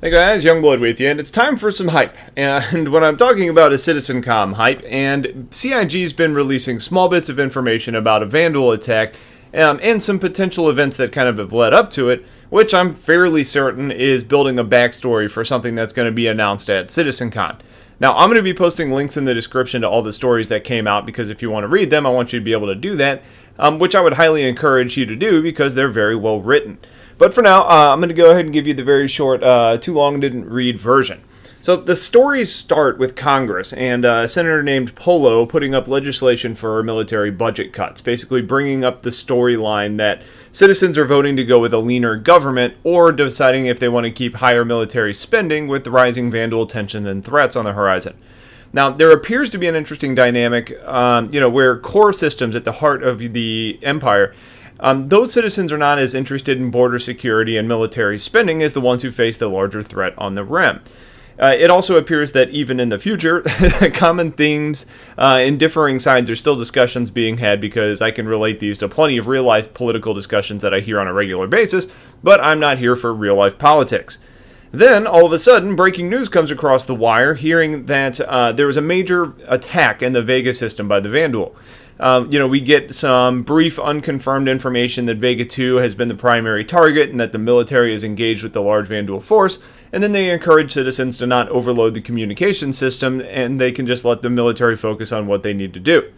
Hey guys, Youngblood with you, and it's time for some hype. And what I'm talking about is CitizenCom hype, and CIG's been releasing small bits of information about a Vandal attack and some potential events that kind of have led up to it, which I'm fairly certain is building a backstory for something that's going to be announced at CitizenCon. Now, I'm going to be posting links in the description to all the stories that came out, because if you want to read them, I want you to be able to do that, which I would highly encourage you to do because they're very well written. But for now, I'm going to go ahead and give you the very short, too long didn't read version. So the stories start with Congress and a senator named Polo putting up legislation for military budget cuts, basically bringing up the storyline that citizens are voting to go with a leaner government or deciding if they want to keep higher military spending with the rising Vandal tension and threats on the horizon. Now, there appears to be an interesting dynamic, where core systems at the heart of the empire, those citizens are not as interested in border security and military spending as the ones who face the larger threat on the rim. It also appears that even in the future, common themes in differing sides are still discussions being had, because I can relate these to plenty of real-life political discussions that I hear on a regular basis, but I'm not here for real-life politics. Then, all of a sudden, breaking news comes across the wire, hearing that there was a major attack in the Vega system by the Vandal. We get some brief unconfirmed information that Vega 2 has been the primary target and that the military is engaged with the large Vandal force, and then they encourage citizens to not overload the communication system, and they can just let the military focus on what they need to do.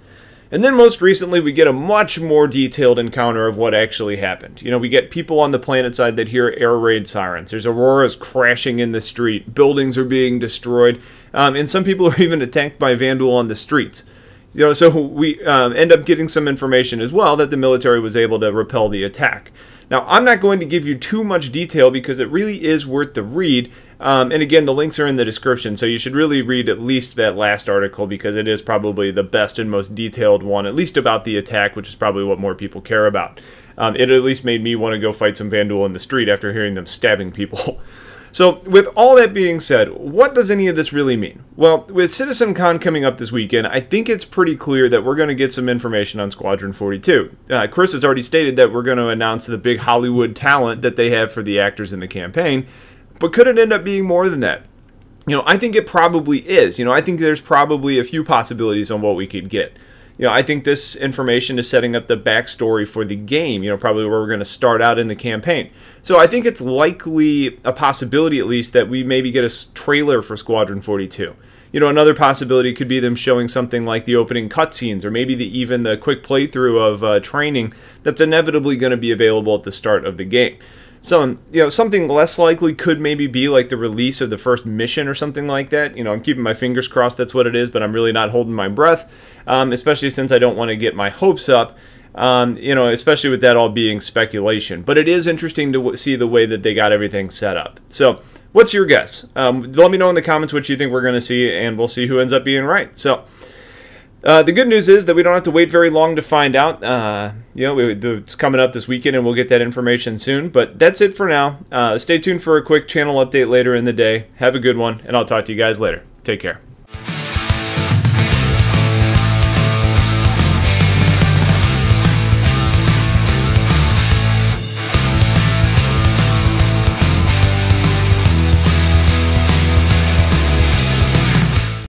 And then most recently, we get a much more detailed encounter of what actually happened. We get people on the planet side that hear air raid sirens. There's auroras crashing in the street. Buildings are being destroyed. And some people are even attacked by Vandal on the streets. So we end up getting some information as well that the military was able to repel the attack. Now, I'm not going to give you too much detail because it really is worth the read. And again, the links are in the description, so you should really read at least that last article, because it is probably the best and most detailed one, at least about the attack, which is probably what more people care about. It at least made me want to go fight some Vandal in the street after hearing them stabbing people. So, with all that being said, what does any of this really mean? Well, with CitizenCon coming up this weekend, I think it's pretty clear that we're going to get some information on Squadron 42. Chris has already stated that we're going to announce the big Hollywood talent that they have for the actors in the campaign, but could it end up being more than that? I think it probably is. I think there's probably a few possibilities on what we could get. I think this information is setting up the backstory for the game, probably where we're going to start out in the campaign. So I think it's likely a possibility, at least, that we maybe get a trailer for Squadron 42. Another possibility could be them showing something like the opening cutscenes, or maybe even the quick playthrough of training that's inevitably going to be available at the start of the game. So, something less likely could maybe be like the release of the first mission or something like that. I'm keeping my fingers crossed that's what it is, but I'm really not holding my breath, especially since I don't want to get my hopes up, especially with that all being speculation. But it is interesting to see the way that they got everything set up. So, what's your guess? Let me know in the comments what you think we're going to see, and we'll see who ends up being right. So, the good news is that we don't have to wait very long to find out. It's coming up this weekend, and we'll get that information soon. But that's it for now. Stay tuned for a quick channel update later in the day. Have a good one, and I'll talk to you guys later. Take care.